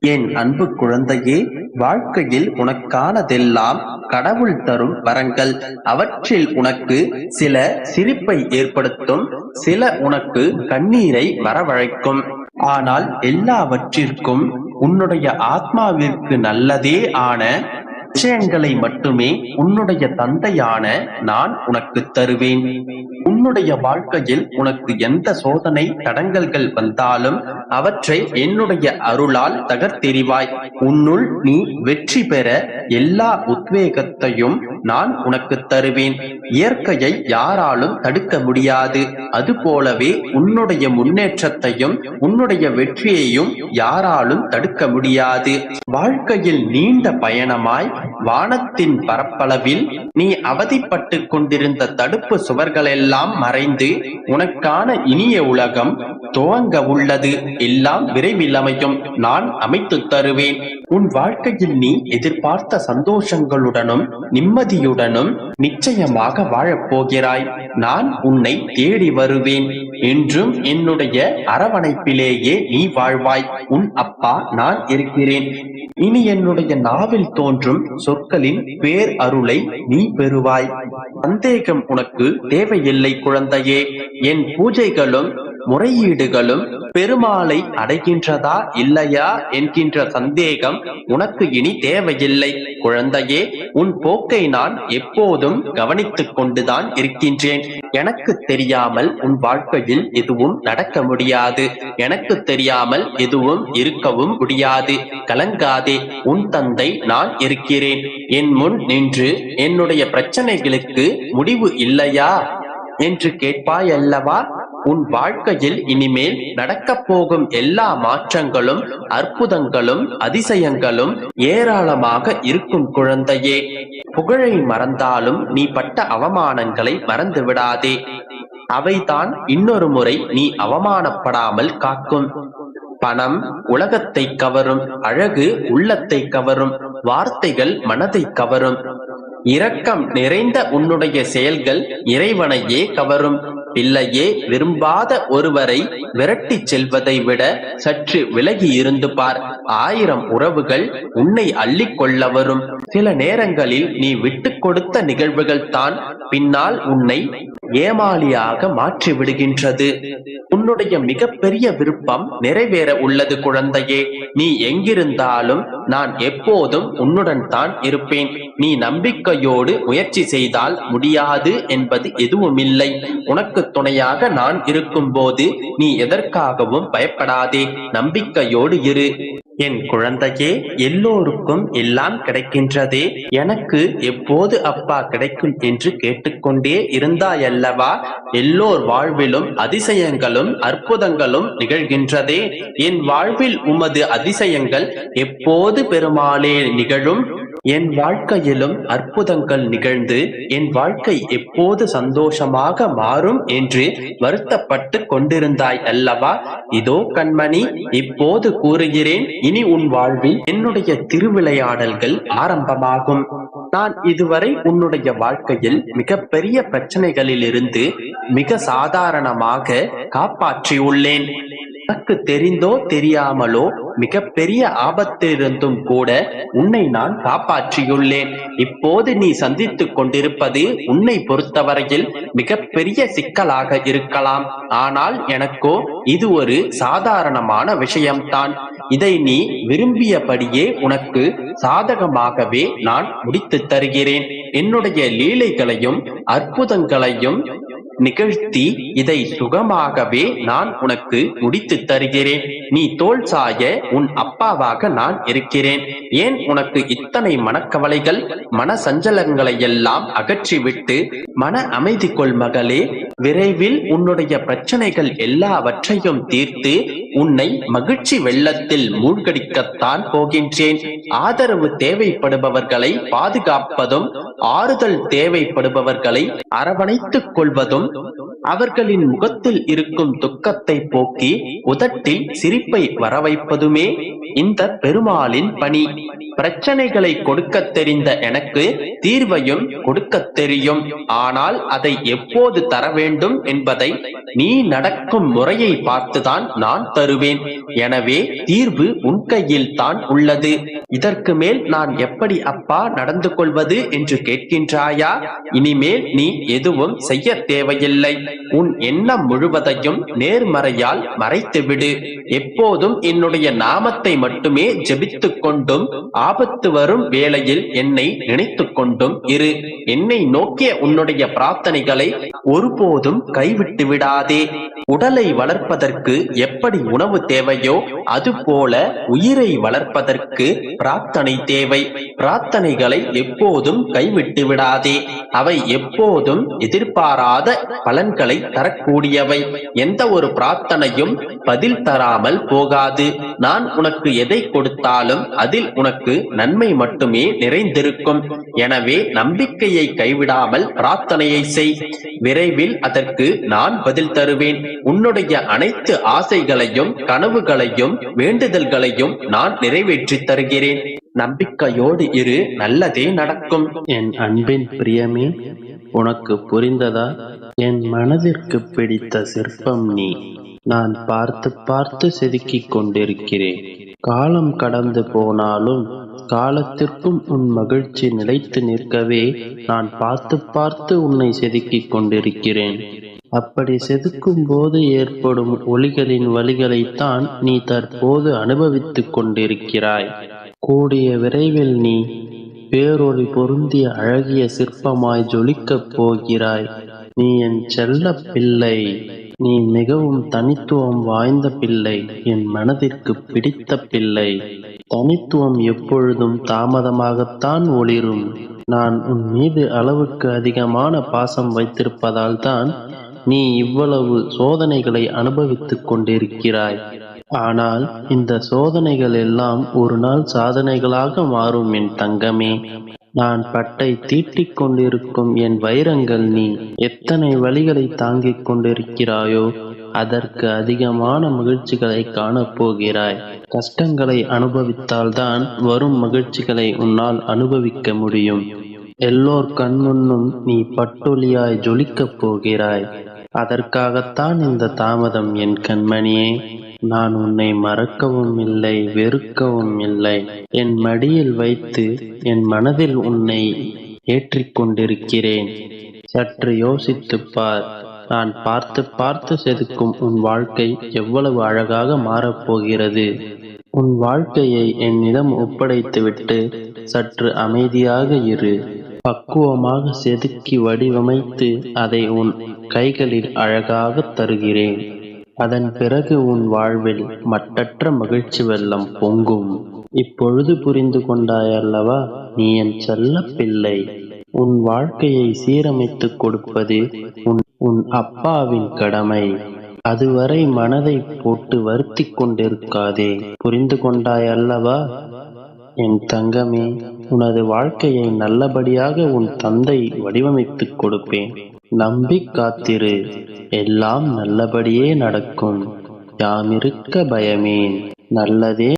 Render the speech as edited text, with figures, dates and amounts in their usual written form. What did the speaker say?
என் அன்பு குழந்தையே, வாழ்க்கையில் உனக்கானதெல்லாம் கடவுள் தரும் வரங்கள். அவற்றில் உனக்கு சில சிரிப்பை ஏற்படுத்தும், சில உனக்கு கண்ணீரை வரவழைக்கும். ஆனால் எல்லாவற்றிற்கும் உன்னுடைய ஆத்மாவிற்கு நல்லதே ஆன விஷயங்களை மட்டுமே உன்னுடைய தந்தையான நான் உனக்கு தருவேன். உன்னுடைய வாழ்க்கையில் உனக்கு எந்த சோதனை தடங்கல்கள் வந்தாலும் அவற்றை என்னுடைய அருளால் தகர்த்தெறிவாய். உன்னுள் நீ வெற்றி பெற எல்லா உத்வேகத்தையும் நான் உனக்கு தருவேன். இயற்கையை யாராலும் தடுக்க முடியாது. அதுபோலவே உன்னுடைய முன்னேற்றத்தையும் உன்னுடைய வெற்றியையும் யாராலும் தடுக்க முடியாது. வாழ்க்கையில் நீண்ட பயணமாய் வானத்தின் பரப்பளவில் நீ அவதிப்பட்டு கொண்டிருந்த தடுப்பு சுவர்களெல்லாம் மறைந்து உனக்கான இனிய உலகம் துவங்க உள்ளது. எல்லாம் விரைவில் அமையும். நான் அமைத்து தருவேன். உன் வாழ்க்கையில் நீ எதிர்பார்த்த சந்தோஷங்களுடனும் நிம்மதியுடனும் நிச்சயமாக வாழப்போகிறாய். நான் உன்னை தேடி வருவேன். என்றும் என்னுடைய அரவணைப்பிலேயே நீ வாழ்வாய். உன் அப்பா நான் இருக்கிறேன். இனி என்னுடைய நாவில் தோன்றும் சொற்களின் பேர் அருளை நீ பெறுவாய். சந்தேகம் உனக்கு தேவையில்லை குழந்தையே. என் பூஜைகளும் முறையீடுகளும் பெருமாளை அடைகின்றதா இல்லையா என்கின்ற சந்தேகம் உனக்கு இனி தேவையில்லை குழந்தையே. உன் போக்கை நான் எப்போதும் கவனித்துக் கொண்டுதான் இருக்கின்றேன். எனக்கு தெரியாமல் உன் வாழ்க்கையில் எதுவும் நடக்க முடியாது. எனக்கு தெரியாமல் எதுவும் இருக்கவும் முடியாது. கலங்காதே, உன் தந்தை நான் இருக்கிறேன். என் முன் நின்று என்னுடைய பிரச்சனைகளுக்கு முடிவு இல்லையா என்று கேட்பாய் அல்லவா? உன் வாழ்க்கையில் இனிமேல் நடக்கப் போகும் எல்லா மாற்றங்களும் அற்புதங்களும் அதிசயங்களும் ஏராளமாக இருக்கும் குழந்தையே. புகழை மறந்தாலும் நீ பட்ட அவமானங்களை மறந்து விடாதே. அவைதான் இன்னொரு முறை நீ அவமானப்படாமல் காக்கும். பணம் உலகத்தை கவரும், அழகு உள்ளத்தை கவரும், வார்த்தைகள் மனதை கவரும். இரக்கம் நிறைந்த உன்னுடைய செயல்கள் இறைவனையே கவரும். பிள்ளையே, விரும்பாத ஒருவரை விரட்டி செல்வதை விட சற்று விலகி இருந்து பார். 1000 உறவுகள் உன்னை அள்ளிக்கொள்ள வரும். சில நேரங்களில் நீ விட்டு கொடுத்த நிகழ்வுகள் தான் பின்னால் உன்னை ஏமாளியாக மாற்றி விடுகின்றது. உன்னுடைய மிகப்பெரிய விருப்பம் நிறைவேற உள்ளது குழந்தையே. நீ எங்கிருந்தாலும் நான் எப்போதும் உன்னுடன் தான் இருப்பேன். நீ நம்பிக்கையோடு முயற்சி செய்தால் முடியாது என்பது எதுவுமில்லை. உனக்கு துணையாக நான் இருக்கும் போது நீ எதற்காகவும் பயப்படாதே. நம்பிக்கையோடு இரு. என் குழந்தையே, எல்லோருக்கும் எல்லாம் கிடைக்கின்றதே, எனக்கு எப்போது அப்பா கிடைக்கும் என்று கேட்டுக்கொண்டே இருந்தாயல்லவா? எல்லோர் வாழ்விலும் அதிசயங்களும் அற்புதங்களும் நிகழ்கின்றதே. என் வாழ்வில் உமது அதிசயங்கள் எப்போது பெருமாளே நிகழும்? என் வாழ்க்கையிலும் அற்புதங்கள் நிகழ்ந்து என் வாழ்க்கை எப்போது சந்தோஷமாக மாறும் என்று வருத்தப்பட்டு கொண்டிருந்தாய் அல்லவா? இதோ கண்மணி, இப்போது கூறுகிறேன். இனி உன் வாழ்வில் என்னுடைய திருவிளையாடல்கள் ஆரம்பமாகும். நான் இதுவரை உன்னுடைய வாழ்க்கையில் மிகப்பெரிய பிரச்சனைகளில் இருந்து மிக சாதாரணமாக காப்பாற்றியுள்ளேன். உனக்கு தெரிந்தோ தெரியாமலோ மிகப்பெரிய ஆபத்திலிருந்தும் கூட உன்னை நான் காப்பாற்றியுள்ளேன். இப்போது நீ சந்தித்துக் கொண்டிருப்பது உன்னை பொறுத்தவரையில் மிகப்பெரிய சிக்கலாக இருக்கலாம். ஆனால் எனக்கோ இது ஒரு சாதாரணமான விஷயம்தான். இதை நீ விரும்பியபடியே உனக்கு சாதகமாகவே நான் முடித்து தருகிறேன். என்னுடைய லீலைகளையும் அற்புதங்களையும் நிகழ்த்தி இதை சுகமாகவே நான் உனக்கு முடித்து தருகிறேன். நீ தோள் சாய உன் அப்பாவாக நான் இருக்கிறேன். ஏன் உனக்கு இத்தனை மனக்கவலைகள்? மன சஞ்சலங்களை எல்லாம் அகற்றிவிட்டு மன அமைதி கொள் மகளே. விரைவில் உன்னுடைய பிரச்சனைகள் எல்லாவற்றையும் தீர்த்து உன்னை மகிழ்ச்சி வெள்ளத்தில் மூழ்கடிக்கத்தான் போகின்றேன். ஆதரவு தேவைப்படுபவர்களை பாதுகாப்பதும் ஆறுதல் தேவைப்படுபவர்களை அரவணைத்துக் கொள்வதும் அவர்களின் முகத்தில் இருக்கும் துக்கத்தை போக்கி உதட்டில் சிரிப்பை வரவைப்பதுமே இந்த பெருமாளின் பணி. பிரச்சனைகளை கொடுக்க தெரிந்த எனக்கு தீர்வையும் கொடுக்க தெரியும். ஆனால் அதை எப்போது தர வேண்டும் என்பதை நீ நடக்கும் முறையை பார்த்துதான் நான் தருவேன். எனவே தீர்வு உன் கையில் தான் உள்ளது. இதற்கு மேல் நான் எப்படி அப்பா நடந்து கொள்வது என்று கேட்கின்றாயா? இனிமேல் நீ எதுவும் செய்ய தேவையில்லை. உன் எண்ணம் முழுவதையும் நேர்மறையால் மறைத்துவிடு. எப்போதும் என்னுடைய நாமத்தை மட்டுமே ஜெபித்துக் கொண்டும் ஆபத்து வரும் வேளையில் என்னை நினைத்துக் கொண்டும் இரு. என்னை நோக்கிய உன்னுடைய பிரார்த்தனைகளை ஒருபோதும் கைவிட்டு விடாதே. உடலை வளர்ப்பதற்கு எப்படி உணவு தேவையோ அதுபோல உயிரை வளர்ப்பதற்கு பிரார்த்தனை தேவை. பிரார்த்தனைகளை எப்போதும் கைவிட்டு விடாதே. அவை எப்போதும் எதிர்பாராத பலன்களை தரக்கூடியவை. எந்த ஒரு பிரார்த்தனையும் பதில் தராமல் போகாது. நான் உனக்கு எதை கொடுத்தாலும் அதில் உனக்கு நன்மை மட்டுமே நிறைந்திருக்கும். எனவே நம்பிக்கையை கைவிடாமல் பிரார்த்தனையை செய். விரைவில் அதற்கு நான் பதில் தருவேன். உன்னுடைய அனைத்து ஆசைகளையும் கனவுகளையும் வேண்டுதல்களையும் நான் நிறைவேற்றி தருகிறேன். நம்பிக்கையோடு இரு, நல்லதே நடக்கும். என் அன்பின் பிரியமே, உனக்கு புரிந்ததா? என் மனதிற்கு பிடித்த சிற்பம் நீ. நான் பார்த்து பார்த்து செதுக்கிக் கொண்டிருக்கிறேன். காலம் கடந்து போனாலும் காலத்திற்கும் உன் மகிழ்ச்சி நிலைத்து நிற்கவே நான் பார்த்து பார்த்து உன்னை செதுக்கிக் கொண்டிருக்கிறேன். அப்படி செதுக்கும் போது ஏற்படும் ஒளிகளின் வழிகளைத்தான் நீ தற்போது அனுபவித்துக் கொண்டிருக்கிறாய். கூடிய விரைவில் நீ பேரொளி பொருந்திய அழகிய சிற்பமாய் ஜொலிக்கப் போகிறாய். நீ என் செல்ல பிள்ளை. நீ மிகவும் தனித்துவம் வாய்ந்த பிள்ளை. என் மனதிற்கு பிடித்த பிள்ளை. தனித்துவம் எப்பொழுதும் தாமதமாகத்தான் ஒளிரும். நான் உன் மீது அளவுக்கு அதிகமான பாசம் வைத்திருப்பதால் தான் நீ இவ்வளவு சோதனைகளை அனுபவித்துக் கொண்டிருக்கிறாய். ஆனால் இந்த சோதனைகள் எல்லாம் ஒரு நாள் சாதனைகளாக மாறும் என் தங்கமே. நான் பட்டை தீட்டிக் கொண்டிருக்கும் என் வைரங்கள் நீ. எத்தனை வழிகளை தாங்கிக் கொண்டிருக்கிறாயோ அதற்கு அதிகமான மகிழ்ச்சிகளை காணப்போகிறாய். கஷ்டங்களை அனுபவித்தால்தான் வரும் மகிழ்ச்சிகளை உன்னால் அனுபவிக்க முடியும். எல்லோர் கண்முன்னும் நீ பட்டொலியாய் ஜொலிக்கப் போகிறாய். அதற்காகத்தான் இந்த தாமதம் என் கண்மணியே. நான் உன்னை மறக்கவும் இல்லை, வெறுக்கவும் இல்லை. என் மடியில் வைத்து என் மனதில் உன்னை ஏற்றிக் கொண்டிருக்கிறேன். சற்று யோசித்துப் பார். நான் பார்த்து பார்த்து செதுக்கும் உன் வாழ்க்கை எவ்வளவு அழகாக மாறப்போகிறது. உன் வாழ்க்கையை என்னிடம் ஒப்படைத்துவிட்டு சற்று அமைதியாக இரு. பக்குவமாக செதுக்கி வடிவமைத்து அதை உன் கைகளில் அழகாக தருகிறேன். அதன் பிறகு உன் வாழ்வில் மட்டற்ற மகிழ்ச்சி வெள்ளம் பொங்கும். இப்பொழுது புரிந்து கொண்டாயல்லவா? நீ என் செல்ல பிள்ளை. உன் வாழ்க்கையை சீரமைத்துக் கொடுப்பது உன் அப்பாவின் கடமை. அதுவரை மனதை போட்டு வருத்திக் கொண்டிருக்காதே. புரிந்து கொண்டாயல்லவா? என் தங்கமே, உனது வாழ்க்கையை நல்லபடியாக உன் தந்தை வடிவமைத்துக் கொடுப்பேன். நம்பி காத்திரு. எல்லாம் நல்லபடியே நடக்கும். யாமிருக்க பயமேன். நல்லதே